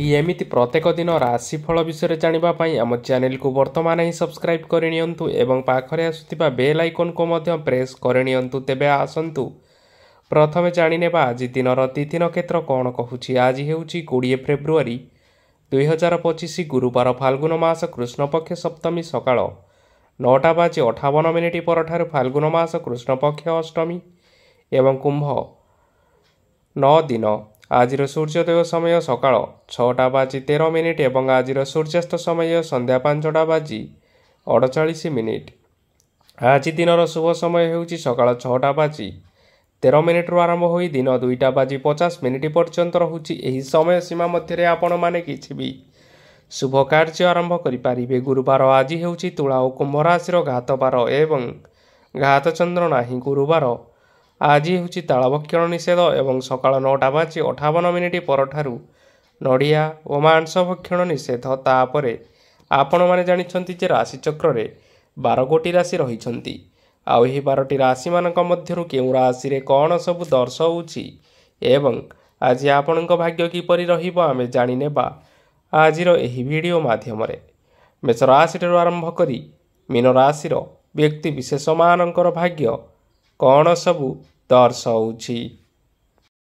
ଏମିତି ପ୍ରତ୍ୟେକ ଦିନ ରାଶିଫଳ ବିଷୟରେ ଜାଣିବା ପାଇଁ ଆମ ଚ୍ୟାନେଲକୁ ବର୍ତ୍ତମାନ ହିଁ ସବସ୍କ୍ରାଇବ୍ କରିନିଅନ୍ତୁ ଏବଂ ପାଖରେ ଆସୁଥିବା ବେଲ୍ ଆଇକନ୍କୁ ମଧ୍ୟ ପ୍ରେସ୍ କରିନିଅନ୍ତୁ। ତେବେ ଆସନ୍ତୁ ପ୍ରଥମେ ଜାଣିନେବା ଆଜି ଦିନର ତିଥି ନକ୍ଷତ୍ର କ'ଣ କହୁଛି। ଆଜି ହେଉଛି 20 ଫେବୃଆରୀ 2025 ଗୁରୁବାର, ଫାଲ୍ଗୁନ ମାସ କୃଷ୍ଣପକ୍ଷ ସପ୍ତମୀ ସକାଳ 9:58 ପରଠାରୁ ଫାଲ୍ଗୁନ ମାସ କୃଷ୍ଣପକ୍ଷ ଅଷ୍ଟମୀ ଏବଂ କୁମ୍ଭ 9 ଦିନ। ଆଜିର ସୂର୍ଯ୍ୟୋଦୟ ସମୟ ସକାଳ 6:13 ଏବଂ ଆଜିର ସୂର୍ଯ୍ୟାସ୍ତ ସମୟ ସନ୍ଧ୍ୟା 5:48। ଆଜି ଦିନର ଶୁଭ ସମୟ ହେଉଛି ସକାଳ 6:13 ଆରମ୍ଭ ହୋଇ ଦିନ 2:50 ପର୍ଯ୍ୟନ୍ତ ରହୁଛି। ଏହି ସମୟ ସୀମା ମଧ୍ୟରେ ଆପଣମାନେ କିଛି ବି ଶୁଭ କାର୍ଯ୍ୟ ଆରମ୍ଭ କରିପାରିବେ। ଗୁରୁବାର ଆଜି ହେଉଛି ତୁଳା ଓ କୁମ୍ଭ ରାଶିର ଘାତବାର ଏବଂ ଘାତ ଚନ୍ଦ୍ର ନାହିଁ। ଗୁରୁବାର ଆଜି ହେଉଛି ତାଳଭକ୍ଷଣ ନିଷେଧ ଏବଂ ସକାଳ 9:58 ପରଠାରୁ ନଡ଼ିଆ ଓ ମାଂସ ଭକ୍ଷଣ ନିଷେଧ। ତାପରେ ଆପଣମାନେ ଜାଣିଛନ୍ତି ଯେ ରାଶିଚକ୍ରରେ 12 ଗୋଟି ରାଶି ରହିଛନ୍ତି। ଆଉ ଏହି 12ଟି ରାଶିମାନଙ୍କ ମଧ୍ୟରୁ କେଉଁ ରାଶିରେ କ'ଣ ସବୁ ଦର୍ଶାଉଛି ଏବଂ ଆଜି ଆପଣଙ୍କ ଭାଗ୍ୟ କିପରି ରହିବ ଆମେ ଜାଣିନେବା ଆଜିର ଏହି ଭିଡ଼ିଓ ମାଧ୍ୟମରେ। ମେଷ ରାଶିଠାରୁ ଆରମ୍ଭ କରି ମୀନ ରାଶିର ବ୍ୟକ୍ତି ବିଶେଷମାନଙ୍କର ଭାଗ୍ୟ କ'ଣ ସବୁ ଦର୍ଶାଉଛି।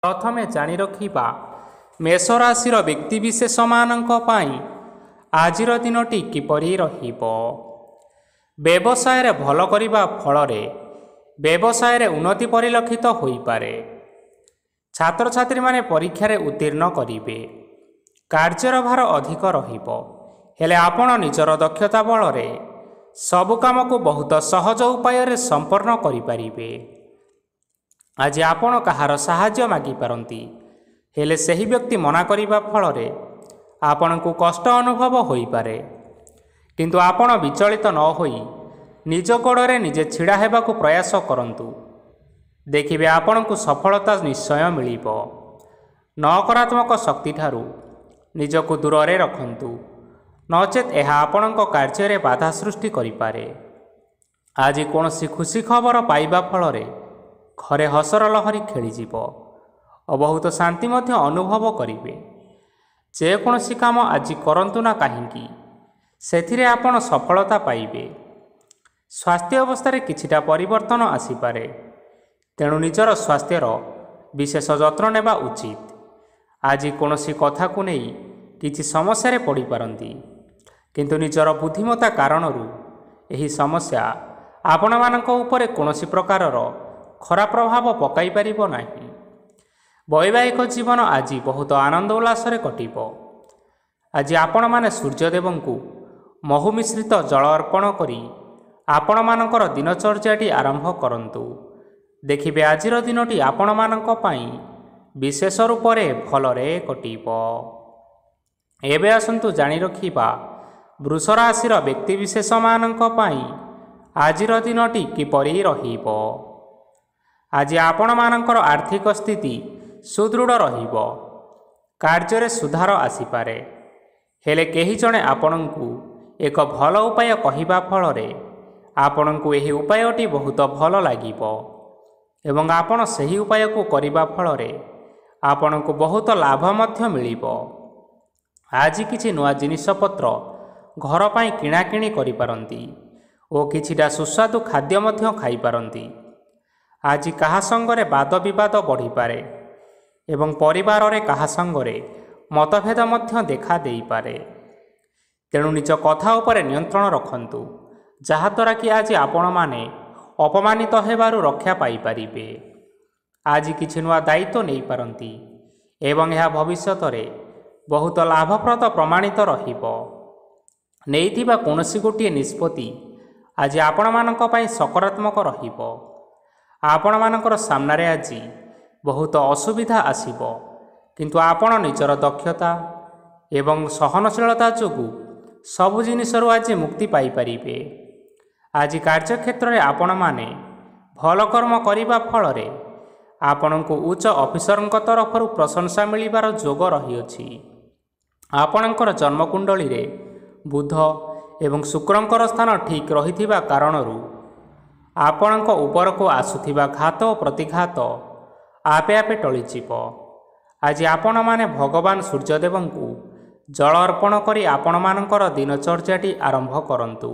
ପ୍ରଥମେ ଜାଣି ରଖିବା ମେଷ ରାଶିର ବ୍ୟକ୍ତିବିଶେଷମାନଙ୍କ ପାଇଁ ଆଜିର ଦିନଟି କିପରି ରହିବ। ବ୍ୟବସାୟରେ ଭଲ କରିବା ଫଳରେ ବ୍ୟବସାୟରେ ଉନ୍ନତି ପରିଲକ୍ଷିତ ହୋଇପାରେ। ଛାତ୍ରଛାତ୍ରୀମାନେ ପରୀକ୍ଷାରେ ଉତ୍ତୀର୍ଣ୍ଣ କରିବେ। କାର୍ଯ୍ୟର ଭାର ଅଧିକ ରହିବ, ହେଲେ ଆପଣ ନିଜର ଦକ୍ଷତା ବଳରେ ସବୁ କାମକୁ ବହୁତ ସହଜ ଉପାୟରେ ସମ୍ପନ୍ନ କରିପାରିବେ। ଆଜି ଆପଣ କାହାର ସାହାଯ୍ୟ ମାଗିପାରନ୍ତି, ହେଲେ ସେହି ବ୍ୟକ୍ତି ମନା କରିବା ଫଳରେ ଆପଣଙ୍କୁ କଷ୍ଟ ଅନୁଭବ ହୋଇପାରେ। କିନ୍ତୁ ଆପଣ ବିଚଳିତ ନ ହୋଇ ନିଜ ଗୋଡ଼ରେ ନିଜେ ଛିଡ଼ା ହେବାକୁ ପ୍ରୟାସ କରନ୍ତୁ। ଦେଖିବେ ଆପଣଙ୍କୁ ସଫଳତା ନିଶ୍ଚୟ ମିଳିବ। ନକାରାତ୍ମକ ଶକ୍ତିଠାରୁ ନିଜକୁ ଦୂରରେ ରଖନ୍ତୁ, ନଚେତ୍ ଏହା ଆପଣଙ୍କ କାର୍ଯ୍ୟରେ ବାଧା ସୃଷ୍ଟି କରିପାରେ। ଆଜି କୌଣସି ଖୁସି ଖବର ପାଇବା ଫଳରେ ଘରେ ହସର ଲହରୀ ଖେଳିଯିବ ଓ ବହୁତ ଶାନ୍ତି ମଧ୍ୟ ଅନୁଭବ କରିବେ। ଯେକୌଣସି କାମ ଆଜି କରନ୍ତୁ ନା କାହିଁକି, ସେଥିରେ ଆପଣ ସଫଳତା ପାଇବେ। ସ୍ୱାସ୍ଥ୍ୟ ଅବସ୍ଥାରେ କିଛିଟା ପରିବର୍ତ୍ତନ ଆସିପାରେ, ତେଣୁ ନିଜର ସ୍ୱାସ୍ଥ୍ୟର ବିଶେଷ ଯତ୍ନ ନେବା ଉଚିତ। ଆଜି କୌଣସି କଥାକୁ ନେଇ କିଛି ସମସ୍ୟାରେ ପଡ଼ିପାରନ୍ତି, କିନ୍ତୁ ନିଜର ବୁଦ୍ଧିମତ୍ତା କାରଣରୁ ଏହି ସମସ୍ୟା ଆପଣମାନଙ୍କ ଉପରେ କୌଣସି ପ୍ରକାରର ଖରାପ ପ୍ରଭାବ ପକାଇ ପାରିବ ନାହିଁ। ବୈବାହିକ ଜୀବନ ଆଜି ବହୁତ ଆନନ୍ଦ ଉଲ୍ଲାସରେ କଟିବ। ଆଜି ଆପଣମାନେ ସୂର୍ଯ୍ୟଦେବଙ୍କୁ ମହୁ ମିଶ୍ରିତ ଜଳ ଅର୍ପଣ କରି ଆପଣମାନଙ୍କର ଦିନଚର୍ଯ୍ୟାଟି ଆରମ୍ଭ କରନ୍ତୁ। ଦେଖିବେ ଆଜିର ଦିନଟି ଆପଣମାନଙ୍କ ପାଇଁ ବିଶେଷ ରୂପରେ ଭଲରେ କଟିବ। ଏବେ ଆସନ୍ତୁ ଜାଣି ରଖିବା ବୃଷ ରାଶିର ବ୍ୟକ୍ତିବିଶେଷମାନଙ୍କ ପାଇଁ ଆଜିର ଦିନଟି କିପରି ରହିବ। ଆଜି ଆପଣମାନଙ୍କର ଆର୍ଥିକ ସ୍ଥିତି ସୁଦୃଢ଼ ରହିବ। କାର୍ଯ୍ୟରେ ସୁଧାର ଆସିପାରେ, ହେଲେ କେହି ଜଣେ ଆପଣଙ୍କୁ ଏକ ଭଲ ଉପାୟ କହିବା ଫଳରେ ଆପଣଙ୍କୁ ଏହି ଉପାୟଟି ବହୁତ ଭଲ ଲାଗିବ ଏବଂ ଆପଣ ସେହି ଉପାୟକୁ କରିବା ଫଳରେ ଆପଣଙ୍କୁ ବହୁତ ଲାଭ ମଧ୍ୟ ମିଳିବ। ଆଜି କିଛି ନୂଆ ଜିନିଷପତ୍ର ଘର ପାଇଁ କିଣାକିଣି କରିପାରନ୍ତି ଓ କିଛିଟା ସୁସ୍ୱାଦୁ ଖାଦ୍ୟ ମଧ୍ୟ ଖାଇପାରନ୍ତି। ଆଜି କାହା ସଙ୍ଗରେ ବାଦ ବିବାଦ ବଢ଼ିପାରେ ଏବଂ ପରିବାରରେ କାହା ସଙ୍ଗରେ ମତଭେଦ ମଧ୍ୟ ଦେଖା ଦେଇପାରେ। ତେଣୁ ନିଜ କଥା ଉପରେ ନିୟନ୍ତ୍ରଣ ରଖନ୍ତୁ, ଯାହାଦ୍ୱାରା କି ଆଜି ଆପଣମାନେ ଅପମାନିତ ହେବାରୁ ରକ୍ଷା ପାଇପାରିବେ। ଆଜି କିଛି ନୂଆ ଦାୟିତ୍ୱ ନେଇପାରନ୍ତି ଏବଂ ଏହା ଭବିଷ୍ୟତରେ ବହୁତ ଲାଭପ୍ରଦ ପ୍ରମାଣିତ ରହିବ। ନେଇଥିବା କୌଣସି ଗୋଟିଏ ନିଷ୍ପତ୍ତି ଆଜି ଆପଣମାନଙ୍କ ପାଇଁ ସକାରାତ୍ମକ ରହିବ। ଆପଣମାନଙ୍କର ସାମ୍ନାରେ ଆଜି ବହୁତ ଅସୁବିଧା ଆସିବ, କିନ୍ତୁ ଆପଣ ନିଜର ଦକ୍ଷତା ଏବଂ ସହନଶୀଳତା ଯୋଗୁଁ ସବୁ ଜିନିଷରୁ ଆଜି ମୁକ୍ତି ପାଇପାରିବେ। ଆଜି କାର୍ଯ୍ୟକ୍ଷେତ୍ରରେ ଆପଣମାନେ ଭଲ କର୍ମ କରିବା ଫଳରେ ଆପଣଙ୍କୁ ଉଚ୍ଚ ଅଫିସରଙ୍କ ତରଫରୁ ପ୍ରଶଂସା ମିଳିବାର ଯୋଗ ରହିଅଛି। ଆପଣଙ୍କର ଜନ୍ମକୁଣ୍ଡଳୀରେ ବୁଧ ଏବଂ ଶୁକ୍ରଙ୍କର ସ୍ଥାନ ଠିକ୍ ରହିଥିବା କାରଣରୁ ଆପଣଙ୍କ ଉପରକୁ ଆସୁଥିବା ଘାତ ଓ ପ୍ରତିଘାତ ଆପେ ଆପେ ଟଳିଯିବ। ଆଜି ଆପଣମାନେ ଭଗବାନ ସୂର୍ଯ୍ୟଦେବଙ୍କୁ ଜଳ ଅର୍ପଣ କରି ଆପଣମାନଙ୍କର ଦିନଚର୍ଯ୍ୟାଟି ଆରମ୍ଭ କରନ୍ତୁ।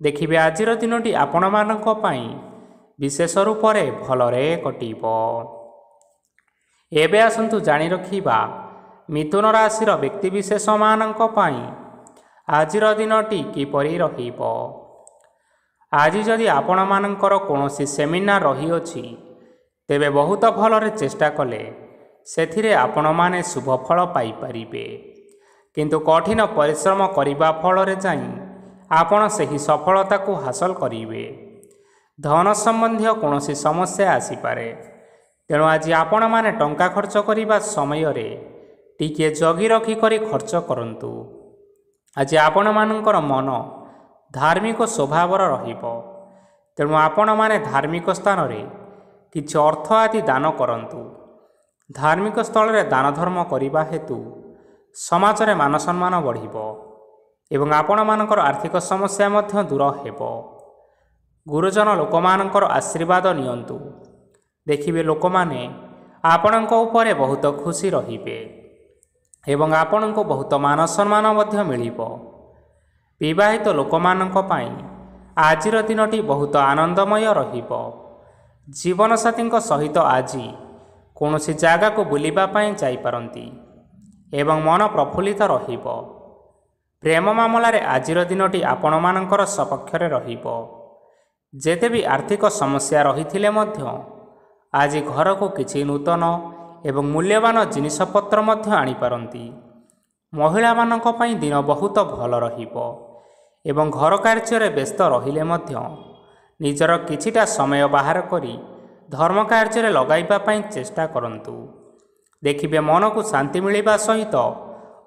ଦେଖିବେ ଆଜିର ଦିନଟି ଆପଣମାନଙ୍କ ପାଇଁ ବିଶେଷ ରୂପରେ ଭଲରେ କଟିବ। ଏବେ ଆସନ୍ତୁ ଜାଣି ରଖିବା ମିଥୁନ ରାଶିର ବ୍ୟକ୍ତିବିଶେଷମାନଙ୍କ ପାଇଁ ଆଜିର ଦିନଟି କିପରି ରହିବ। ଆଜି ଯଦି ଆପଣମାନଙ୍କର କୌଣସି ସେମିନାର ରହିଅଛି, ତେବେ ବହୁତ ଭଲରେ ଚେଷ୍ଟା କଲେ ସେଥିରେ ଆପଣମାନେ ଶୁଭଫଳ ପାଇପାରିବେ। କିନ୍ତୁ କଠିନ ପରିଶ୍ରମ କରିବା ଫଳରେ ଯାଇ ଆପଣ ସେହି ସଫଳତାକୁ ହାସଲ କରିବେ। ଧନ ସମ୍ବନ୍ଧୀୟ କୌଣସି ସମସ୍ୟା ଆସିପାରେ, ତେଣୁ ଆଜି ଆପଣମାନେ ଟଙ୍କା ଖର୍ଚ୍ଚ କରିବା ସମୟରେ ଟିକିଏ ଜଗି ରଖି କରି ଖର୍ଚ୍ଚ କରନ୍ତୁ। ଆଜି ଆପଣମାନଙ୍କର ମନ ଧାର୍ମିକ ସ୍ୱଭାବର ରହିବ, ତେଣୁ ଆପଣମାନେ ଧାର୍ମିକ ସ୍ଥାନରେ କିଛି ଅର୍ଥ ଆଦି ଦାନ କରନ୍ତୁ। ଧାର୍ମିକ ସ୍ଥଳରେ ଦାନ ଧର୍ମ କରିବା ହେତୁ ସମାଜରେ ମାନ ସମ୍ମାନ ବଢ଼ିବ ଏବଂ ଆପଣମାନଙ୍କର ଆର୍ଥିକ ସମସ୍ୟା ମଧ୍ୟ ଦୂର ହେବ। ଗୁରୁଜନ ଲୋକମାନଙ୍କର ଆଶୀର୍ବାଦ ନିଅନ୍ତୁ। ଦେଖିବେ ଲୋକମାନେ ଆପଣଙ୍କ ଉପରେ ବହୁତ ଖୁସି ରହିବେ ଏବଂ ଆପଣଙ୍କୁ ବହୁତ ମାନ ସମ୍ମାନ ମଧ୍ୟ ମିଳିବ। ବିବାହିତ ଲୋକମାନଙ୍କ ପାଇଁ ଆଜିର ଦିନଟି ବହୁତ ଆନନ୍ଦମୟ ରହିବ। ଜୀବନସାଥୀଙ୍କ ସହିତ ଆଜି କୌଣସି ଜାଗାକୁ ବୁଲିବା ପାଇଁ ଯାଇପାରନ୍ତି ଏବଂ ମନ ପ୍ରଫୁଲ୍ଲିତ ରହିବ। ପ୍ରେମ ମାମଲାରେ ଆଜିର ଦିନଟି ଆପଣମାନଙ୍କର ସପକ୍ଷରେ ରହିବ। ଯେତେ ବି ଆର୍ଥିକ ସମସ୍ୟା ରହିଥିଲେ ମଧ୍ୟ ଆଜି ଘରକୁ କିଛି ନୂତନ ଏବଂ ମୂଲ୍ୟବାନ ଜିନିଷପତ୍ର ମଧ୍ୟ ଆଣିପାରନ୍ତି। ମହିଳାମାନଙ୍କ ପାଇଁ ଦିନ ବହୁତ ଭଲ ରହିବ ଏବଂ ଘର କାର୍ଯ୍ୟରେ ବ୍ୟସ୍ତ ରହିଲେ ମଧ୍ୟ ନିଜର କିଛିଟା ସମୟ ବାହାର କରି ଧର୍ମ କାର୍ଯ୍ୟରେ ଲଗାଇବା ପାଇଁ ଚେଷ୍ଟା କରନ୍ତୁ। ଦେଖିବେ ମନକୁ ଶାନ୍ତି ମିଳିବା ସହିତ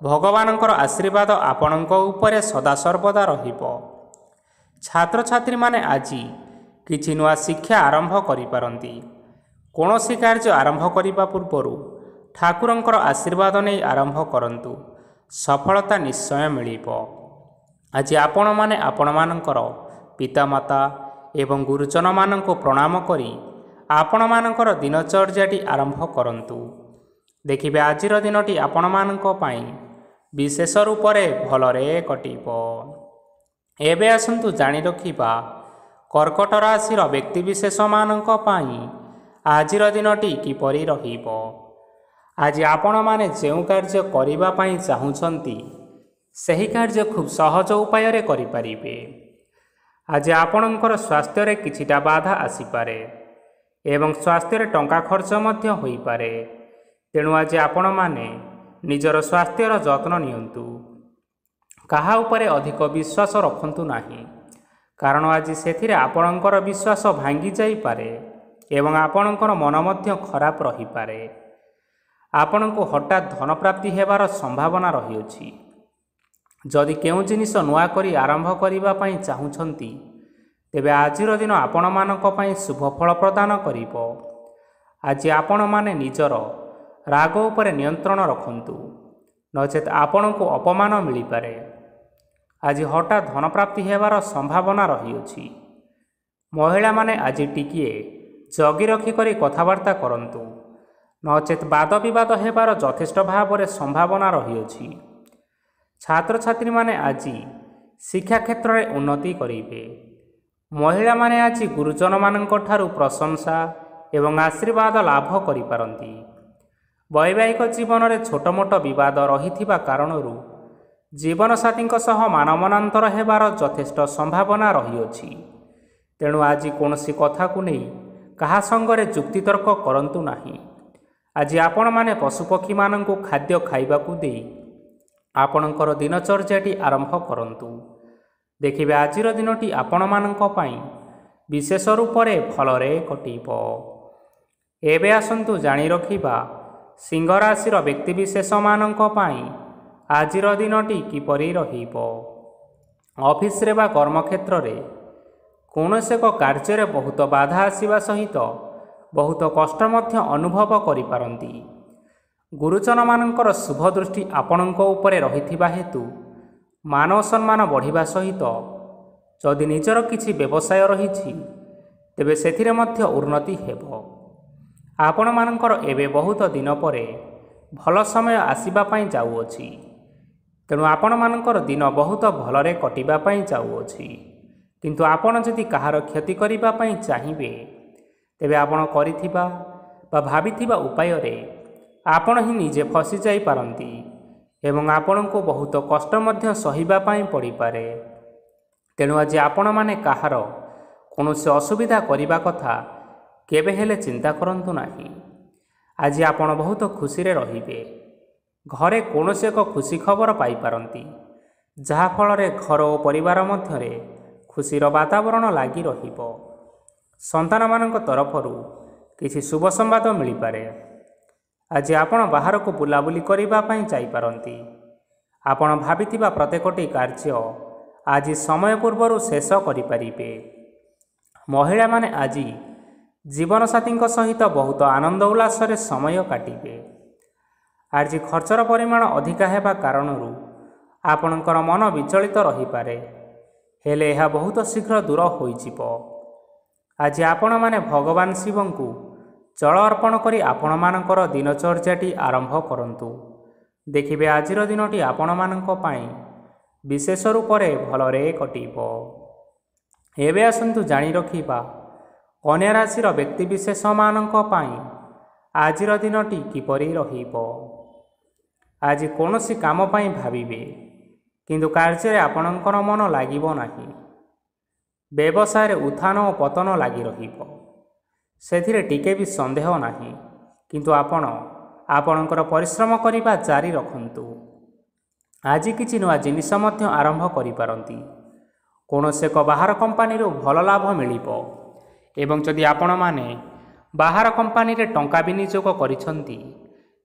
ଭଗବାନଙ୍କର ଆଶୀର୍ବାଦ ଆପଣଙ୍କ ଉପରେ ସଦାସର୍ବଦା ରହିବ। ଛାତ୍ରଛାତ୍ରୀମାନେ ଆଜି କିଛି ନୂଆ ଶିକ୍ଷା ଆରମ୍ଭ କରିପାରନ୍ତି। କୌଣସି କାର୍ଯ୍ୟ ଆରମ୍ଭ କରିବା ପୂର୍ବରୁ ଠାକୁରଙ୍କର ଆଶୀର୍ବାଦ ନେଇ ଆରମ୍ଭ କରନ୍ତୁ, ସଫଳତା ନିଶ୍ଚୟ ମିଳିବ। ଆଜି ଆପଣମାନେ ଆପଣମାନଙ୍କର ପିତାମାତା ଏବଂ ଗୁରୁଜନମାନଙ୍କୁ ପ୍ରଣାମ କରି ଆପଣମାନଙ୍କର ଦିନଚର୍ଯ୍ୟାଟି ଆରମ୍ଭ କରନ୍ତୁ। ଦେଖିବେ ଆଜିର ଦିନଟି ଆପଣମାନଙ୍କ ପାଇଁ ବିଶେଷ ରୂପରେ ଭଲରେ କଟିବ। ଏବେ ଆସନ୍ତୁ ଜାଣି ରଖିବା କର୍କଟ ରାଶିର ବ୍ୟକ୍ତିବିଶେଷମାନଙ୍କ ପାଇଁ ଆଜିର ଦିନଟି କିପରି ରହିବ। ଆଜି ଆପଣମାନେ ଯେଉଁ କାର୍ଯ୍ୟ କରିବା ପାଇଁ ଚାହୁଁଛନ୍ତି, ସେହି କାର୍ଯ୍ୟ ଖୁବ୍ ସହଜ ଉପାୟରେ କରିପାରିବେ। ଆଜି ଆପଣଙ୍କର ସ୍ୱାସ୍ଥ୍ୟରେ କିଛିଟା ବାଧା ଆସିପାରେ ଏବଂ ସ୍ୱାସ୍ଥ୍ୟରେ ଟଙ୍କା ଖର୍ଚ୍ଚ ମଧ୍ୟ ହୋଇପାରେ। ତେଣୁ ଆଜି ଆପଣମାନେ ନିଜର ସ୍ୱାସ୍ଥ୍ୟର ଯତ୍ନ ନିଅନ୍ତୁ। କାହା ଉପରେ ଅଧିକ ବିଶ୍ୱାସ ରଖନ୍ତୁ ନାହିଁ, କାରଣ ଆଜି ସେଥିରେ ଆପଣଙ୍କର ବିଶ୍ୱାସ ଭାଙ୍ଗି ଯାଇପାରେ ଏବଂ ଆପଣଙ୍କର ମନ ମଧ୍ୟ ଖରାପ ରହିପାରେ। ଆପଣଙ୍କୁ ହଠାତ୍ ଧନପ୍ରାପ୍ତି ହେବାର ସମ୍ଭାବନା ରହିଅଛି। ଯଦି କେଉଁ ଜିନିଷ ନୂଆ କରି ଆରମ୍ଭ କରିବା ପାଇଁ ଚାହୁଁଛନ୍ତି, ତେବେ ଆଜିର ଦିନ ଆପଣମାନଙ୍କ ପାଇଁ ଶୁଭ ଫଳ ପ୍ରଦାନ କରିବ। ଆଜି ଆପଣମାନେ ନିଜର ରାଗ ଉପରେ ନିୟନ୍ତ୍ରଣ ରଖନ୍ତୁ, ନଚେତ୍ ଆପଣଙ୍କୁ ଅପମାନ ମିଳିପାରେ। ଆଜି ହଠାତ୍ ଧନପ୍ରାପ୍ତି ହେବାର ସମ୍ଭାବନା ରହିଅଛି। ମହିଳାମାନେ ଆଜି ଟିକିଏ ଜଗି ରଖି କରି କଥାବାର୍ତ୍ତା କରନ୍ତୁ, ନଚେତ୍ ବାଦ ବିବାଦ ହେବାର ଯଥେଷ୍ଟ ଭାବରେ ସମ୍ଭାବନା ରହିଅଛି। ଛାତ୍ରଛାତ୍ରୀମାନେ ଆଜି ଶିକ୍ଷା କ୍ଷେତ୍ରରେ ଉନ୍ନତି କରିବେ। ମହିଳାମାନେ ଆଜି ଗୁରୁଜନମାନଙ୍କ ଠାରୁ ପ୍ରଶଂସା ଏବଂ ଆଶୀର୍ବାଦ ଲାଭ କରିପାରନ୍ତି। ବୈବାହିକ ଜୀବନରେ ଛୋଟ ମୋଟ ବିବାଦ ରହିଥିବା କାରଣରୁ ଜୀବନସାଥୀଙ୍କ ସହ ମାନମନାନ୍ତର ହେବାର ଯଥେଷ୍ଟ ସମ୍ଭାବନା ରହିଅଛି। ତେଣୁ ଆଜି କୌଣସି କଥାକୁ ନେଇ କାହା ସଙ୍ଗରେ ଯୁକ୍ତିତର୍କ କରନ୍ତୁ ନାହିଁ। ଆଜି ଆପଣମାନେ ପଶୁପକ୍ଷୀମାନଙ୍କୁ ଖାଦ୍ୟ ଖାଇବାକୁ ଦେଇ ଆପଣଙ୍କର ଦିନଚର୍ଯ୍ୟାଟି ଆରମ୍ଭ କରନ୍ତୁ। ଦେଖିବେ ଆଜିର ଦିନଟି ଆପଣମାନଙ୍କ ପାଇଁ ବିଶେଷ ରୂପରେ ଭଲରେ କଟିବ। ଏବେ ଆସନ୍ତୁ ଜାଣି ରଖିବା ସିଂହ ରାଶିର ବ୍ୟକ୍ତିବିଶେଷମାନଙ୍କ ପାଇଁ ଆଜିର ଦିନଟି କିପରି ରହିବ। ଅଫିସରେ ବା କର୍ମକ୍ଷେତ୍ରରେ କୌଣସି ଏକ କାର୍ଯ୍ୟରେ ବହୁତ ବାଧା ଆସିବା ସହିତ ବହୁତ କଷ୍ଟ ମଧ୍ୟ ଅନୁଭବ କରିପାରନ୍ତି। ଗୁରୁଜନମାନଙ୍କର ଶୁଭ ଦୃଷ୍ଟି ଆପଣଙ୍କ ଉପରେ ରହିଥିବା ହେତୁ ମାନ ସମ୍ମାନ ବଢ଼ିବା ସହିତ ଯଦି ନିଜର କିଛି ବ୍ୟବସାୟ ରହିଛି, ତେବେ ସେଥିରେ ମଧ୍ୟ ଉନ୍ନତି ହେବ। ଆପଣମାନଙ୍କର ଏବେ ବହୁତ ଦିନ ପରେ ଭଲ ସମୟ ଆସିବା ପାଇଁ ଯାଉଅଛି। ତେଣୁ ଆପଣମାନଙ୍କର ଦିନ ବହୁତ ଭଲରେ କଟିବା ପାଇଁ ଯାଉଅଛି। କିନ୍ତୁ ଆପଣ ଯଦି କାହାର କ୍ଷତି କରିବା ପାଇଁ ଚାହିଁବେ, ତେବେ ଆପଣ କରିଥିବା ବା ଭାବିଥିବା ଉପାୟରେ ଆପଣ ହିଁ ନିଜେ ଫସି ଯାଇପାରନ୍ତି ଏବଂ ଆପଣଙ୍କୁ ବହୁତ କଷ୍ଟ ମଧ୍ୟ ସହିବା ପାଇଁ ପଡ଼ିପାରେ। ତେଣୁ ଆଜି ଆପଣମାନେ କାହାର କୌଣସି ଅସୁବିଧା କରିବା କଥା କେବେ ହେଲେ ଚିନ୍ତା କରନ୍ତୁ ନାହିଁ। ଆଜି ଆପଣ ବହୁତ ଖୁସିରେ ରହିବେ। ଘରେ କୌଣସି ଏକ ଖୁସି ଖବର ପାଇପାରନ୍ତି, ଯାହାଫଳରେ ଘର ଓ ପରିବାର ମଧ୍ୟରେ ଖୁସିର ବାତାବରଣ ଲାଗି ରହିବ। ସନ୍ତାନମାନଙ୍କ ତରଫରୁ କିଛି ଶୁଭ ସମ୍ବାଦ ମିଳିପାରେ। ଆଜି ଆପଣ ବାହାରକୁ ବୁଲାବୁଲି କରିବା ପାଇଁ ଯାଇପାରନ୍ତି। ଆପଣ ଭାବିଥିବା ପ୍ରତ୍ୟେକଟି କାର୍ଯ୍ୟ ଆଜି ସମୟ ପୂର୍ବରୁ ଶେଷ କରିପାରିବେ। ମହିଳାମାନେ ଆଜି ଜୀବନସାଥୀଙ୍କ ସହିତ ବହୁତ ଆନନ୍ଦ ଉଲ୍ଲାସରେ ସମୟ କାଟିବେ। ଆଜି ଖର୍ଚ୍ଚର ପରିମାଣ ଅଧିକା ହେବା କାରଣରୁ ଆପଣଙ୍କର ମନ ବିଚଳିତ ରହିପାରେ, ହେଲେ ଏହା ବହୁତ ଶୀଘ୍ର ଦୂର ହୋଇଯିବ। ଆଜି ଆପଣମାନେ ଭଗବାନ ଶିବଙ୍କୁ ଜଳ ଅର୍ପଣ କରି ଆପଣମାନଙ୍କର ଦିନଚର୍ଯ୍ୟାଟି ଆରମ୍ଭ କରନ୍ତୁ। ଦେଖିବେ ଆଜିର ଦିନଟି ଆପଣମାନଙ୍କ ପାଇଁ ବିଶେଷ ରୂପରେ ଭଲରେ କଟିବ। ଏବେ ଆସନ୍ତୁ ଜାଣି ରଖିବା କନ୍ୟା ରାଶିର ବ୍ୟକ୍ତିବିଶେଷମାନଙ୍କ ପାଇଁ ଆଜିର ଦିନଟି କିପରି ରହିବ। ଆଜି କୌଣସି କାମ ପାଇଁ ଭାବିବେ, କିନ୍ତୁ କାର୍ଯ୍ୟରେ ଆପଣଙ୍କର ମନ ଲାଗିବ ନାହିଁ। ବ୍ୟବସାୟରେ ଉତ୍ଥାନ ଓ ପତନ ଲାଗି ରହିବ, ସେଥିରେ ଟିକେ ବି ସନ୍ଦେହ ନାହିଁ। କିନ୍ତୁ ଆପଣ ଆପଣଙ୍କର ପରିଶ୍ରମ କରିବା ଜାରି ରଖନ୍ତୁ। ଆଜି କିଛି ନୂଆ ଜିନିଷ ମଧ୍ୟ ଆରମ୍ଭ କରିପାରନ୍ତି। କୌଣସି ଏକ ବାହାର କମ୍ପାନୀରୁ ଭଲ ଲାଭ ମିଳିବ ଏବଂ ଯଦି ଆପଣମାନେ ବାହାର କମ୍ପାନୀରେ ଟଙ୍କା ବିନିଯୋଗ କରିଛନ୍ତି,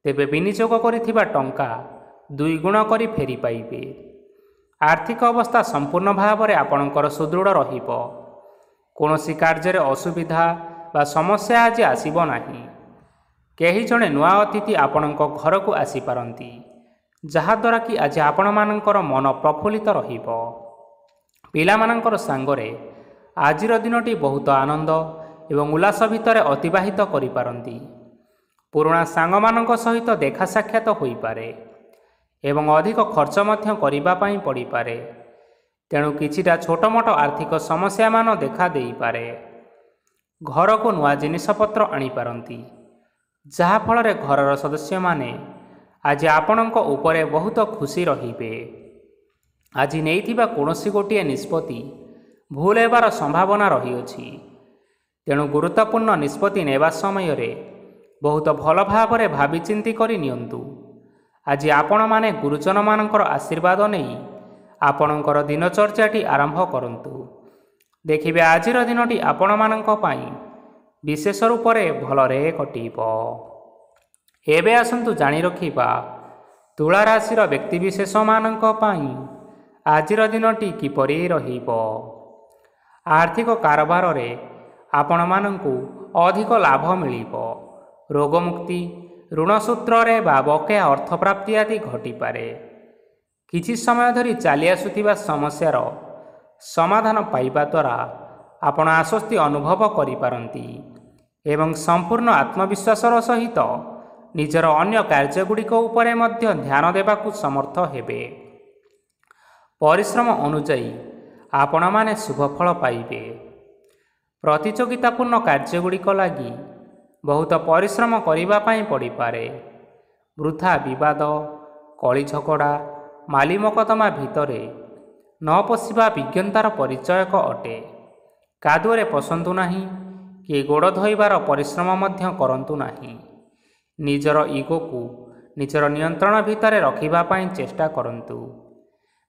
ତେବେ ବିନିଯୋଗ କରିଥିବା ଟଙ୍କା 2 ଗୁଣ କରି ଫେରି ପାଇବେ। ଆର୍ଥିକ ଅବସ୍ଥା ସମ୍ପୂର୍ଣ୍ଣ ଭାବରେ ଆପଣଙ୍କର ସୁଦୃଢ଼ ରହିବ। କୌଣସି କାର୍ଯ୍ୟରେ ଅସୁବିଧା ବା ସମସ୍ୟା ଆଜି ଆସିବ ନାହିଁ। କେହି ଜଣେ ନୂଆ ଅତିଥି ଆପଣଙ୍କ ଘରକୁ ଆସିପାରନ୍ତି, ଯାହାଦ୍ୱାରା କି ଆଜି ଆପଣମାନଙ୍କର ମନ ପ୍ରଫୁଲ୍ଲିତ ରହିବ। ପିଲାମାନଙ୍କର ସାଙ୍ଗରେ ଆଜିର ଦିନଟି ବହୁତ ଆନନ୍ଦ ଏବଂ ଉଲ୍ଲାସ ଭିତରେ ଅତିବାହିତ କରିପାରନ୍ତି। ପୁରୁଣା ସାଙ୍ଗମାନଙ୍କ ସହିତ ଦେଖା ସାକ୍ଷାତ ହୋଇପାରେ ଏବଂ ଅଧିକ ଖର୍ଚ୍ଚ ମଧ୍ୟ କରିବା ପାଇଁ ପଡ଼ିପାରେ। ତେଣୁ କିଛିଟା ଛୋଟମୋଟ ଆର୍ଥିକ ସମସ୍ୟାମାନ ଦେଖା ଦେଇପାରେ। ଘରକୁ ନୂଆ ଜିନିଷପତ୍ର ଆଣିପାରନ୍ତି, ଯାହାଫଳରେ ଘରର ସଦସ୍ୟମାନେ ଆଜି ଆପଣଙ୍କ ଉପରେ ବହୁତ ଖୁସି ରହିବେ। ଆଜି ନେଇଥିବା କୌଣସି ଗୋଟିଏ ନିଷ୍ପତ୍ତି ଭୁଲ ହେବାର ସମ୍ଭାବନା ରହିଅଛି। ତେଣୁ ଗୁରୁତ୍ୱପୂର୍ଣ୍ଣ ନିଷ୍ପତ୍ତି ନେବା ସମୟରେ ବହୁତ ଭଲ ଭାବରେ ଭାବିଚିନ୍ତି କରି ନିଅନ୍ତୁ। ଆଜି ଆପଣମାନେ ଗୁରୁଜନମାନଙ୍କର ଆଶୀର୍ବାଦ ନେଇ ଆପଣଙ୍କର ଦିନଚର୍ଯ୍ୟାଟି ଆରମ୍ଭ କରନ୍ତୁ। ଦେଖିବେ ଆଜିର ଦିନଟି ଆପଣମାନଙ୍କ ପାଇଁ ବିଶେଷ ରୂପରେ ଭଲରେ କଟିବ। ଏବେ ଆସନ୍ତୁ ଜାଣି ରଖିବା ତୁଳା ରାଶିର ବ୍ୟକ୍ତିବିଶେଷମାନଙ୍କ ପାଇଁ ଆଜିର ଦିନଟି କିପରି ରହିବ। ଆର୍ଥିକ କାରବାରରେ ଆପଣମାନଙ୍କୁ ଅଧିକ ଲାଭ ମିଳିବ। ରୋଗମୁକ୍ତି, ଋଣ ସୂତ୍ରରେ ବା ବକେୟା ଅର୍ଥପ୍ରାପ୍ତି ଆଦି ଘଟିପାରେ। କିଛି ସମୟ ଧରି ଚାଲି ଆସୁଥିବା ସମସ୍ୟାର ସମାଧାନ ପାଇବା ଦ୍ୱାରା ଆପଣ ଆଶ୍ୱସ୍ତି ଅନୁଭବ କରିପାରନ୍ତି ଏବଂ ସମ୍ପୂର୍ଣ୍ଣ ଆତ୍ମବିଶ୍ୱାସର ସହିତ ନିଜର ଅନ୍ୟ କାର୍ଯ୍ୟଗୁଡ଼ିକ ଉପରେ ମଧ୍ୟ ଧ୍ୟାନ ଦେବାକୁ ସମର୍ଥ ହେବେ। ପରିଶ୍ରମ ଅନୁଯାୟୀ ଆପଣମାନେ ଶୁଭଫଳ ପାଇବେ। ପ୍ରତିଯୋଗିତାପୂର୍ଣ୍ଣ କାର୍ଯ୍ୟଗୁଡ଼ିକ ଲାଗି ବହୁତ ପରିଶ୍ରମ କରିବା ପାଇଁ ପଡ଼ିପାରେ। ବୃଥା ବିବାଦ, କଳି ଝଗଡ଼ା, ମାଲି ମକଦ୍ଦମା ଭିତରେ ନ ପଶିବା ବିଜ୍ଞତାର ପରିଚୟକ ଅଟେ। କାଦୁଅରେ ପଶନ୍ତୁ ନାହିଁ କି ଗୋଡ଼ ଧୋଇବାର ପରିଶ୍ରମ ମଧ୍ୟ କରନ୍ତୁ ନାହିଁ। ନିଜର ଇଗୋକୁ ନିଜର ନିୟନ୍ତ୍ରଣ ଭିତରେ ରଖିବା ପାଇଁ ଚେଷ୍ଟା କରନ୍ତୁ।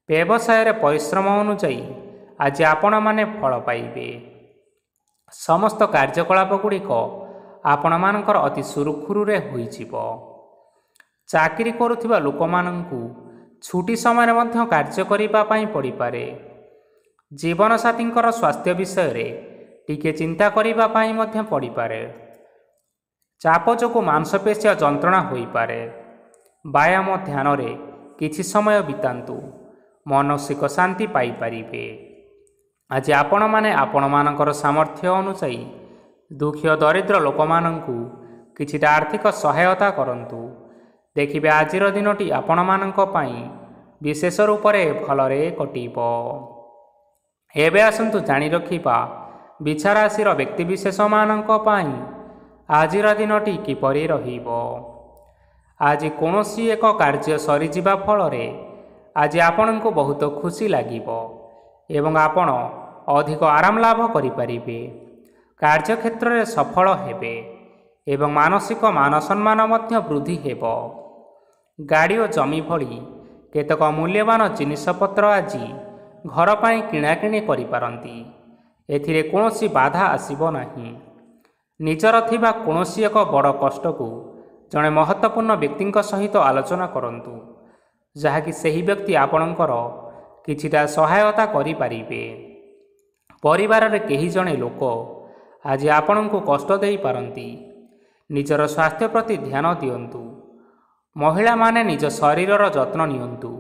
ବ୍ୟବସାୟରେ ପରିଶ୍ରମ ଅନୁଯାୟୀ ଆଜି ଆପଣମାନେ ଫଳ ପାଇବେ। ସମସ୍ତ କାର୍ଯ୍ୟକଳାପଗୁଡ଼ିକ ଆପଣମାନଙ୍କର ଅତି ସୁରୁଖୁରୁରେ ହୋଇଯିବ। ଚାକିରି କରୁଥିବା ଲୋକମାନଙ୍କୁ ଛୁଟି ସମୟରେ ମଧ୍ୟ କାର୍ଯ୍ୟ କରିବା ପାଇଁ ପଡ଼ିପାରେ। ଜୀବନସାଥୀଙ୍କର ସ୍ୱାସ୍ଥ୍ୟ ବିଷୟରେ ଟିକେ ଚିନ୍ତା କରିବା ପାଇଁ ମଧ୍ୟ ପଡ଼ିପାରେ। ଚାପ ଯୋଗୁଁ ମାଂସପେଶୀୟ ଯନ୍ତ୍ରଣା ହୋଇପାରେ। ବ୍ୟାୟାମ ଧ୍ୟାନରେ କିଛି ସମୟ ବିତାନ୍ତୁ, ମାନସିକ ଶାନ୍ତି ପାଇପାରିବେ। ଆଜି ଆପଣମାନେ ଆପଣମାନଙ୍କର ସାମର୍ଥ୍ୟ ଅନୁଯାୟୀ ଦୁଃଖୀ ଓ ଦରିଦ୍ର ଲୋକମାନଙ୍କୁ କିଛିଟା ଆର୍ଥିକ ସହାୟତା କରନ୍ତୁ। ଦେଖିବେ ଆଜିର ଦିନଟି ଆପଣମାନଙ୍କ ପାଇଁ ବିଶେଷ ରୂପରେ ଭଲରେ କଟିବ। ଏବେ ଆସନ୍ତୁ ଜାଣି ରଖିବା ବିଛା ରାଶିର ବ୍ୟକ୍ତିବିଶେଷମାନଙ୍କ ପାଇଁ ଆଜିର ଦିନଟି କିପରି ରହିବ। ଆଜି କୌଣସି ଏକ କାର୍ଯ୍ୟ ସରିଯିବା ଫଳରେ ଆଜି ଆପଣଙ୍କୁ ବହୁତ ଖୁସି ଲାଗିବ ଏବଂ ଆପଣ ଅଧିକ ଆରାମ ଲାଭ କରିପାରିବେ। କାର୍ଯ୍ୟକ୍ଷେତ୍ରରେ ସଫଳ ହେବେ ଏବଂ ମାନସିକ ମାନ ସମ୍ମାନ ମଧ୍ୟ ବୃଦ୍ଧି ହେବ। ଗାଡ଼ି ଓ ଜମି ଭଳି କେତେକ ମୂଲ୍ୟବାନ ଜିନିଷପତ୍ର ଆଜି ଘର ପାଇଁ କିଣାକିଣି କରିପାରନ୍ତି। ଏଥିରେ କୌଣସି ବାଧା ଆସିବ ନାହିଁ। ନିଜର ଥିବା କୌଣସି ଏକ ବଡ଼ କଷ୍ଟକୁ ଜଣେ ମହତ୍ତ୍ୱପୂର୍ଣ୍ଣ ବ୍ୟକ୍ତିଙ୍କ ସହିତ ଆଲୋଚନା କରନ୍ତୁ, ଯାହାକି ସେହି ବ୍ୟକ୍ତି ଆପଣଙ୍କର କିଛିଟା ସହାୟତା କରିପାରିବେ। ପରିବାରରେ କେହି ଜଣେ ଲୋକ ଆଜି ଆପଣଙ୍କୁ କଷ୍ଟ ଦେଇପାରନ୍ତି। ନିଜର ସ୍ୱାସ୍ଥ୍ୟ ପ୍ରତି ଧ୍ୟାନ ଦିଅନ୍ତୁ। ମହିଳାମାନେ ନିଜ ଶରୀରର ଯତ୍ନ ନିଅନ୍ତୁ।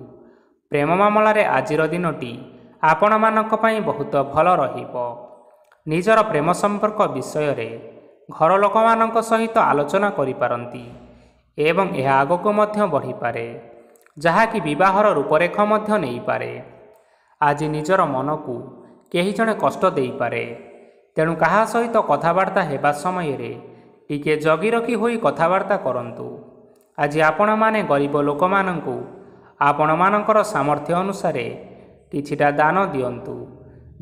ପ୍ରେମ ମାମଲାରେ ଆଜିର ଦିନଟି ଆପଣମାନଙ୍କ ପାଇଁ ବହୁତ ଭଲ ରହିବ। ନିଜର ପ୍ରେମ ସମ୍ପର୍କ ବିଷୟରେ ଘର ଲୋକମାନଙ୍କ ସହିତ ଆଲୋଚନା କରିପାରନ୍ତି ଏବଂ ଏହା ଆଗକୁ ମଧ୍ୟ ବଢ଼ିପାରେ, ଯାହାକି ବିବାହର ରୂପରେଖ ମଧ୍ୟ ନେଇପାରେ। ଆଜି ନିଜର ମନକୁ କେହି ଜଣେ କଷ୍ଟ ଦେଇପାରେ, ତେଣୁ କାହା ସହିତ କଥାବାର୍ତ୍ତା ହେବା ସମୟରେ ଟିକିଏ ଜଗି ରଖି ହୋଇ କଥାବାର୍ତ୍ତା କରନ୍ତୁ। ଆଜି ଆପଣମାନେ ଗରିବ ଲୋକମାନଙ୍କୁ ଆପଣମାନଙ୍କର ସାମର୍ଥ୍ୟ ଅନୁସାରେ କିଛିଟା ଦାନ ଦିଅନ୍ତୁ।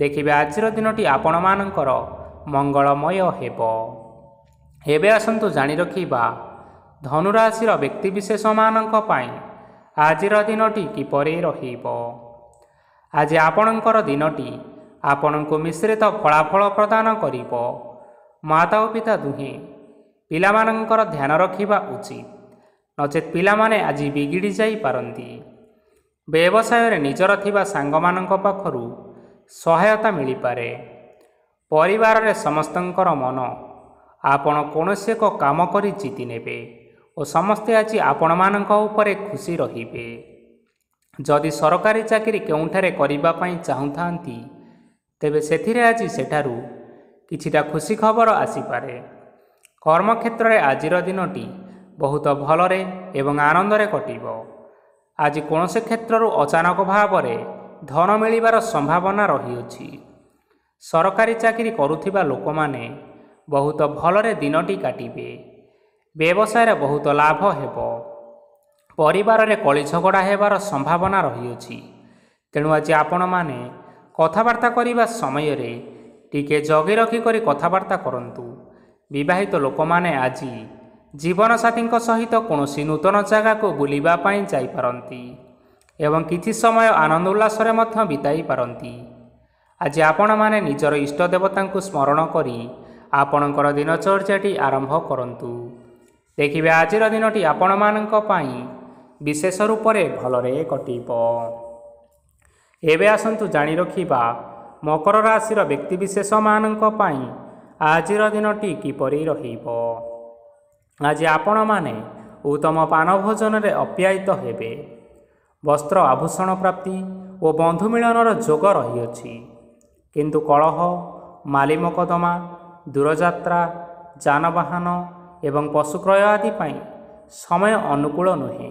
ଦେଖିବେ ଆଜିର ଦିନଟି ଆପଣମାନଙ୍କର ମଙ୍ଗଳମୟ ହେବ। ଏବେ ଆସନ୍ତୁ ଜାଣି ରଖିବା ଧନୁରାଶିର ବ୍ୟକ୍ତିବିଶେଷମାନଙ୍କ ପାଇଁ ଆଜିର ଦିନଟି କିପରି ରହିବ। ଆଜି ଆପଣଙ୍କର ଦିନଟି ଆପଣଙ୍କୁ ମିଶ୍ରିତ ଫଳାଫଳ ପ୍ରଦାନ କରିବ। ମାତା ଓ ପିତା ଦୁହେଁ ପିଲାମାନଙ୍କର ଧ୍ୟାନ ରଖିବା ଉଚିତ, ନଚେତ୍ ପିଲାମାନେ ଆଜି ବିଗିଡ଼ି ଯାଇପାରନ୍ତି। ବ୍ୟବସାୟରେ ନିଜର ଥିବା ସାଙ୍ଗମାନଙ୍କ ପାଖରୁ ସହାୟତା ମିଳିପାରେ। ପରିବାରରେ ସମସ୍ତଙ୍କର ମନ ଆପଣ କୌଣସି ଏକ କାମ କରି ଜିତି ନେବେ ଓ ସମସ୍ତେ ଆଜି ଆପଣମାନଙ୍କ ଉପରେ ଖୁସି ରହିବେ। ଯଦି ସରକାରୀ ଚାକିରି କେଉଁଠାରେ କରିବା ପାଇଁ ଚାହୁଁଥାନ୍ତି, ତେବେ ସେଥିରେ ଆଜି ସେଠାରୁ କିଛିଟା ଖୁସି ଖବର ଆସିପାରେ। କର୍ମକ୍ଷେତ୍ରରେ ଆଜିର ଦିନଟି ବହୁତ ଭଲରେ ଏବଂ ଆନନ୍ଦରେ କଟିବ। ଆଜି କୌଣସି କ୍ଷେତ୍ରରୁ ଅଚାନକ ଭାବରେ ଧନ ମିଳିବାର ସମ୍ଭାବନା ରହିଅଛି। ସରକାରୀ ଚାକିରି କରୁଥିବା ଲୋକମାନେ ବହୁତ ଭଲରେ ଦିନଟି କାଟିବେ। ବ୍ୟବସାୟରେ ବହୁତ ଲାଭ ହେବ। ପରିବାରରେ କଳି ଝଗଡ଼ା ହେବାର ସମ୍ଭାବନା ରହିଅଛି, ତେଣୁ ଆଜି ଆପଣମାନେ କଥାବାର୍ତ୍ତା କରିବା ସମୟରେ ଟିକିଏ ଜଗି ରଖି କରି କଥାବାର୍ତ୍ତା କରନ୍ତୁ। ବିବାହିତ ଲୋକମାନେ ଆଜି ଜୀବନସାଥୀଙ୍କ ସହିତ କୌଣସି ନୂତନ ଜାଗାକୁ ବୁଲିବା ପାଇଁ ଯାଇପାରନ୍ତି ଏବଂ କିଛି ସମୟ ଆନନ୍ଦ ଉଲ୍ଲାସରେ ମଧ୍ୟ ବିତାଇ ପାରନ୍ତି। ଆଜି ଆପଣମାନେ ନିଜର ଇଷ୍ଟ ଦେବତାଙ୍କୁ ସ୍ମରଣ କରି ଆପଣଙ୍କର ଦିନଚର୍ଯ୍ୟାଟି ଆରମ୍ଭ କରନ୍ତୁ। ଦେଖିବେ ଆଜିର ଦିନଟି ଆପଣମାନଙ୍କ ପାଇଁ ବିଶେଷ ରୂପରେ ଭଲରେ କଟିବ। ଏବେ ଆସନ୍ତୁ ଜାଣି ରଖିବା ମକର ରାଶିର ବ୍ୟକ୍ତିବିଶେଷମାନଙ୍କ ପାଇଁ ଆଜିର ଦିନଟି କିପରି ରହିବ। ଆଜି ଆପଣମାନେ ଉତ୍ତମ ପାନ ଭୋଜନରେ ଅପ୍ୟାୟିତ ହେବେ। ବସ୍ତ୍ର ଆଭୂଷଣ ପ୍ରାପ୍ତି ଓ ବନ୍ଧୁ ମିଳନର ଯୋଗ ରହିଅଛି, କିନ୍ତୁ କଳହ, ମାଲି ମକଦ୍ଦମା, ଦୂରଯାତ୍ରା, ଯାନବାହନ ଏବଂ ପଶୁ କ୍ରୟ ଆଦି ପାଇଁ ସମୟ ଅନୁକୂଳ ନୁହେଁ।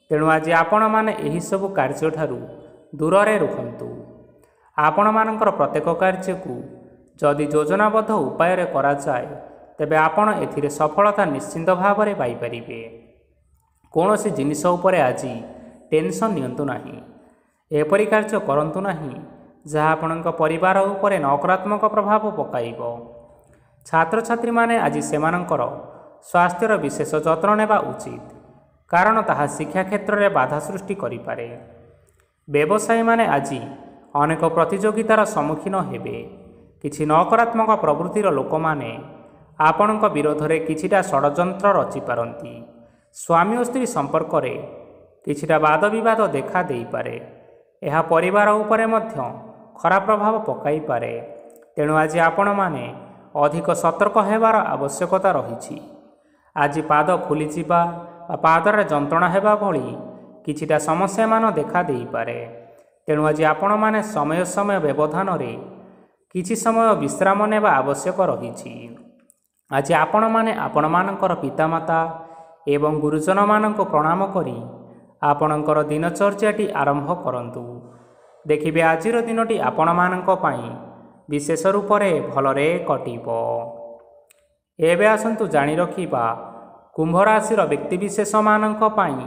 ତେଣୁ ଆଜି ଆପଣମାନେ ଏହିସବୁ କାର୍ଯ୍ୟଠାରୁ ଦୂରରେ ରୁହନ୍ତୁ। ଆପଣମାନଙ୍କର ପ୍ରତ୍ୟେକ କାର୍ଯ୍ୟକୁ ଯଦି ଯୋଜନାବଦ୍ଧ ଉପାୟରେ କରାଯାଏ, ତେବେ ଆପଣ ଏଥିରେ ସଫଳତା ନିଶ୍ଚିନ୍ତ ଭାବରେ ପାଇପାରିବେ। କୌଣସି ଜିନିଷ ଉପରେ ଆଜି ଟେନସନ୍ ନିଅନ୍ତୁ ନାହିଁ। ଏପରି କାର୍ଯ୍ୟ କରନ୍ତୁ ନାହିଁ ଯାହା ଆପଣଙ୍କ ପରିବାର ଉପରେ ନକାରାତ୍ମକ ପ୍ରଭାବ ପକାଇବ। ଛାତ୍ରଛାତ୍ରୀମାନେ ଆଜି ସେମାନଙ୍କର ସ୍ୱାସ୍ଥ୍ୟର ବିଶେଷ ଯତ୍ନ ନେବା ଉଚିତ, କାରଣ ତାହା ଶିକ୍ଷା କ୍ଷେତ୍ରରେ ବାଧା ସୃଷ୍ଟି କରିପାରେ। ବ୍ୟବସାୟୀମାନେ ଆଜି ଅନେକ ପ୍ରତିଯୋଗିତାର ସମ୍ମୁଖୀନ ହେବେ। କିଛି ନକାରାତ୍ମକ ପ୍ରବୃତ୍ତିର ଲୋକମାନେ ଆପଣଙ୍କ ବିରୋଧରେ କିଛିଟା ଷଡ଼ଯନ୍ତ୍ର ରଚିପାରନ୍ତି। ସ୍ୱାମୀ ଓ ସ୍ତ୍ରୀ ସମ୍ପର୍କରେ କିଛିଟା ବାଦବିବାଦ ଦେଖା ଦେଇପାରେ। ଏହା ପରିବାର ଉପରେ ମଧ୍ୟ ଖରାପ ପ୍ରଭାବ ପକାଇପାରେ। ତେଣୁ ଆଜି ଆପଣମାନେ ଅଧିକ ସତର୍କ ହେବାର ଆବଶ୍ୟକତା ରହିଛି। ଆଜି ପାଦ ଫୁଲିଯିବା ବା ପାଦରେ ଯନ୍ତ୍ରଣା ହେବା ଭଳି କିଛିଟା ସମସ୍ୟାମାନ ଦେଖା ଦେଇପାରେ। ତେଣୁ ଆଜି ଆପଣମାନେ ସମୟ ସମୟ ବ୍ୟବଧାନରେ କିଛି ସମୟ ବିଶ୍ରାମ ନେବା ଆବଶ୍ୟକ ରହିଛି। ଆଜି ଆପଣମାନେ ଆପଣମାନଙ୍କର ପିତାମାତା ଏବଂ ଗୁରୁଜନମାନଙ୍କୁ ପ୍ରଣାମ କରି ଆପଣଙ୍କର ଦିନଚର୍ଯ୍ୟାଟି ଆରମ୍ଭ କରନ୍ତୁ। ଦେଖିବେ ଆଜିର ଦିନଟି ଆପଣମାନଙ୍କ ପାଇଁ ବିଶେଷ ରୂପରେ ଭଲରେ କଟିବ। ଏବେ ଆସନ୍ତୁ ଜାଣି ରଖିବା କୁମ୍ଭ ରାଶିର ବ୍ୟକ୍ତିବିଶେଷମାନଙ୍କ ପାଇଁ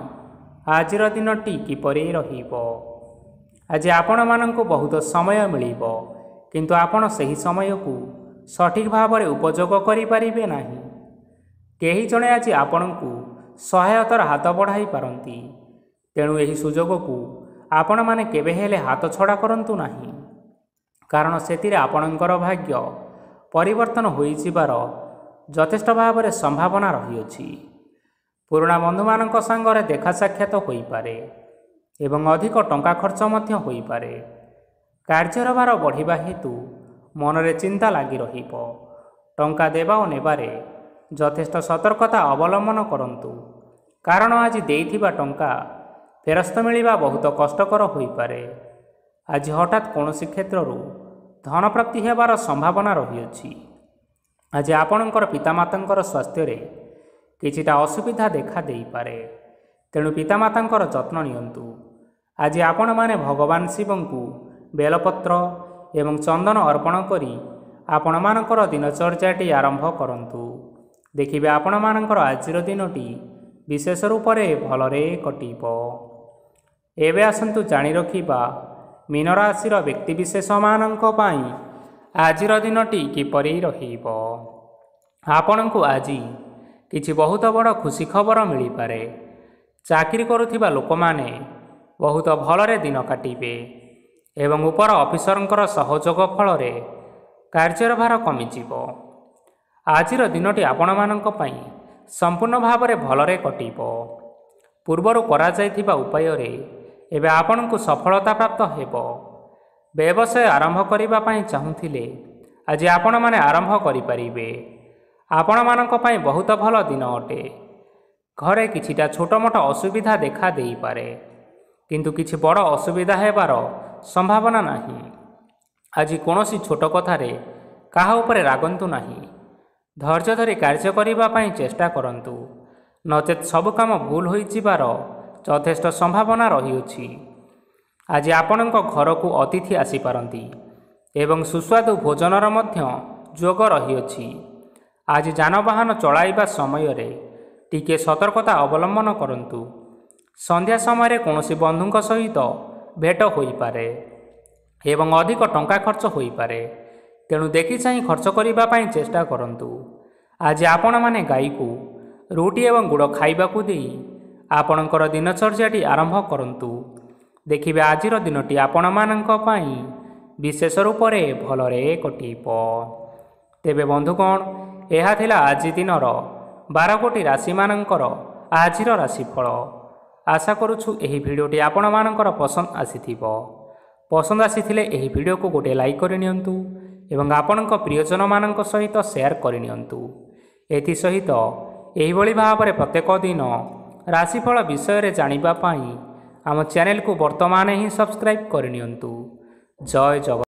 ଆଜିର ଦିନଟି କିପରି ରହିବ। ଆଜି ଆପଣମାନଙ୍କୁ ବହୁତ ସମୟ ମିଳିବ, କିନ୍ତୁ ଆପଣ ସେହି ସମୟକୁ ସଠିକ୍ ଭାବରେ ଉପଯୋଗ କରିପାରିବେ ନାହିଁ। କେହି ଜଣେ ଆଜି ଆପଣଙ୍କୁ ସହାୟତାର ହାତ ବଢ଼ାଇ ପାରନ୍ତି, ତେଣୁ ଏହି ସୁଯୋଗକୁ ଆପଣମାନେ କେବେ ହେଲେ ହାତଛଡ଼ା କରନ୍ତୁ ନାହିଁ, କାରଣ ସେଥିରେ ଆପଣଙ୍କର ଭାଗ୍ୟ ପରିବର୍ତ୍ତନ ହୋଇଯିବାର ଯଥେଷ୍ଟ ଭାବରେ ସମ୍ଭାବନା ରହିଅଛି। ପୁରୁଣା ବନ୍ଧୁମାନଙ୍କ ସାଙ୍ଗରେ ଦେଖା ସାକ୍ଷାତ ହୋଇପାରେ ଏବଂ ଅଧିକ ଟଙ୍କା ଖର୍ଚ୍ଚ ମଧ୍ୟ ହୋଇପାରେ। କାର୍ଯ୍ୟର ଭାର ବଢ଼ିବା ହେତୁ ମନରେ ଚିନ୍ତା ଲାଗି ରହିବ। ଟଙ୍କା ଦେବା ଓ ନେବାରେ ଯଥେଷ୍ଟ ସତର୍କତା ଅବଲମ୍ବନ କରନ୍ତୁ, କାରଣ ଆଜି ଦେଇଥିବା ଟଙ୍କା ଫେରସ୍ତ ମିଳିବା ବହୁତ କଷ୍ଟକର ହୋଇପାରେ। ଆଜି ହଠାତ୍ କୌଣସି କ୍ଷେତ୍ରରୁ ଧନପ୍ରାପ୍ତି ହେବାର ସମ୍ଭାବନା ରହିଅଛି। ଆଜି ଆପଣଙ୍କର ପିତାମାତାଙ୍କର ସ୍ୱାସ୍ଥ୍ୟରେ କିଛିଟା ଅସୁବିଧା ଦେଖା ଦେଇପାରେ, ତେଣୁ ପିତାମାତାଙ୍କର ଯତ୍ନ ନିଅନ୍ତୁ। ଆଜି ଆପଣମାନେ ଭଗବାନ ଶିବଙ୍କୁ ବେଲପତ୍ର ଏବଂ ଚନ୍ଦନ ଅର୍ପଣ କରି ଆପଣମାନଙ୍କର ଦିନଚର୍ଯ୍ୟାଟି ଆରମ୍ଭ କରନ୍ତୁ। ଦେଖିବେ ଆପଣମାନଙ୍କର ଆଜିର ଦିନଟି ବିଶେଷ ରୂପରେ ଭଲରେ କଟିବ। ଏବେ ଆସନ୍ତୁ ଜାଣି ରଖିବା ମୀନ ରାଶିର ବ୍ୟକ୍ତିବିଶେଷମାନଙ୍କ ପାଇଁ ଆଜିର ଦିନଟି କିପରି ରହିବ। ଆପଣଙ୍କୁ ଆଜି କିଛି ବହୁତ ବଡ଼ ଖୁସି ଖବର ମିଳିପାରେ। ଚାକିରି କରୁଥିବା ଲୋକମାନେ ବହୁତ ଭଲରେ ଦିନ କାଟିବେ ଏବଂ ଉପର ଅଫିସରଙ୍କର ସହଯୋଗ ଫଳରେ କାର୍ଯ୍ୟର ଭାର କମିଯିବ। ଆଜିର ଦିନଟି ଆପଣମାନଙ୍କ ପାଇଁ ସମ୍ପୂର୍ଣ୍ଣ ଭାବରେ ଭଲରେ କଟିବ। ପୂର୍ବରୁ କରାଯାଇଥିବା ଉପାୟରେ ଏବେ ଆପଣଙ୍କୁ ସଫଳତା ପ୍ରାପ୍ତ ହେବ। ବ୍ୟବସାୟ ଆରମ୍ଭ କରିବା ପାଇଁ ଚାହୁଁଥିଲେ ଆଜି ଆପଣମାନେ ଆରମ୍ଭ କରିପାରିବେ। ଆପଣମାନଙ୍କ ପାଇଁ ବହୁତ ଭଲ ଦିନ ଅଟେ। ଘରେ କିଛିଟା ଛୋଟମୋଟ ଅସୁବିଧା ଦେଖା ଦେଇପାରେ, କିନ୍ତୁ କିଛି ବଡ଼ ଅସୁବିଧା ହେବାର ସମ୍ଭାବନା ନାହିଁ। ଆଜି କୌଣସି ଛୋଟ କଥାରେ କାହା ଉପରେ ରାଗନ୍ତୁ ନାହିଁ। ଧୈର୍ଯ୍ୟ ଧରି କାର୍ଯ୍ୟ କରିବା ପାଇଁ ଚେଷ୍ଟା କରନ୍ତୁ, ନଚେତ୍ ସବୁ କାମ ଭୁଲ ହୋଇଯିବାର ଯଥେଷ୍ଟ ସମ୍ଭାବନା ରହିଅଛି। ଆଜି ଆପଣଙ୍କ ଘରକୁ ଅତିଥି ଆସିପାରନ୍ତି ଏବଂ ସୁସ୍ୱାଦୁ ଭୋଜନର ମଧ୍ୟ ଯୋଗ ରହିଅଛି। ଆଜି ଯାନବାହନ ଚଳାଇବା ସମୟରେ ଟିକିଏ ସତର୍କତା ଅବଲମ୍ବନ କରନ୍ତୁ। ସନ୍ଧ୍ୟା ସମୟରେ କୌଣସି ବନ୍ଧୁଙ୍କ ସହିତ ଭେଟ ହୋଇପାରେ ଏବଂ ଅଧିକ ଟଙ୍କା ଖର୍ଚ୍ଚ ହୋଇପାରେ, ତେଣୁ ଦେଖି ଚାହିଁ ଖର୍ଚ୍ଚ କରିବା ପାଇଁ ଚେଷ୍ଟା କରନ୍ତୁ। ଆଜି ଆପଣମାନେ ଗାଈକୁ ରୁଟି ଏବଂ ଗୁଡ଼ ଖାଇବାକୁ ଦେଇ ଆପଣଙ୍କର ଦିନଚର୍ଯ୍ୟାଟି ଆରମ୍ଭ କରନ୍ତୁ। ଦେଖିବେ ଆଜିର ଦିନଟି ଆପଣମାନଙ୍କ ପାଇଁ ବିଶେଷ ରୂପରେ ଭଲରେ କଟିବ। ତେବେ ବନ୍ଧୁଗଣ, ଏହା ଥିଲା ଆଜି ଦିନର 12 ଗୋଟି ରାଶିମାନଙ୍କର ଆଜିର ରାଶିଫଳ। ଆଶା କରୁଛୁ ଏହି ଭିଡ଼ିଓଟି ଆପଣମାନଙ୍କର ପସନ୍ଦ ଆସିଥିବ। ପସନ୍ଦ ଆସିଥିଲେ ଏହି ଭିଡ଼ିଓକୁ ଗୋଟିଏ ଲାଇକ୍ କରିନିଅନ୍ତୁ ଏବଂ ଆପଣଙ୍କ ପ୍ରିୟଜନମାନଙ୍କ ସହିତ ସେୟାର କରିନିଅନ୍ତୁ। ଏଥିସହିତ ଏହିଭଳି ଭାବରେ ପ୍ରତ୍ୟେକ ଦିନ ରାଶିଫଳ ବିଷୟରେ ଜାଣିବା ପାଇଁ ଆମ ଚ୍ୟାନେଲକୁ ବର୍ତ୍ତମାନ ହିଁ ସବସ୍କ୍ରାଇବ୍ କରିନିଅନ୍ତୁ। ଜୟ ଜଗନ୍ନାଥ।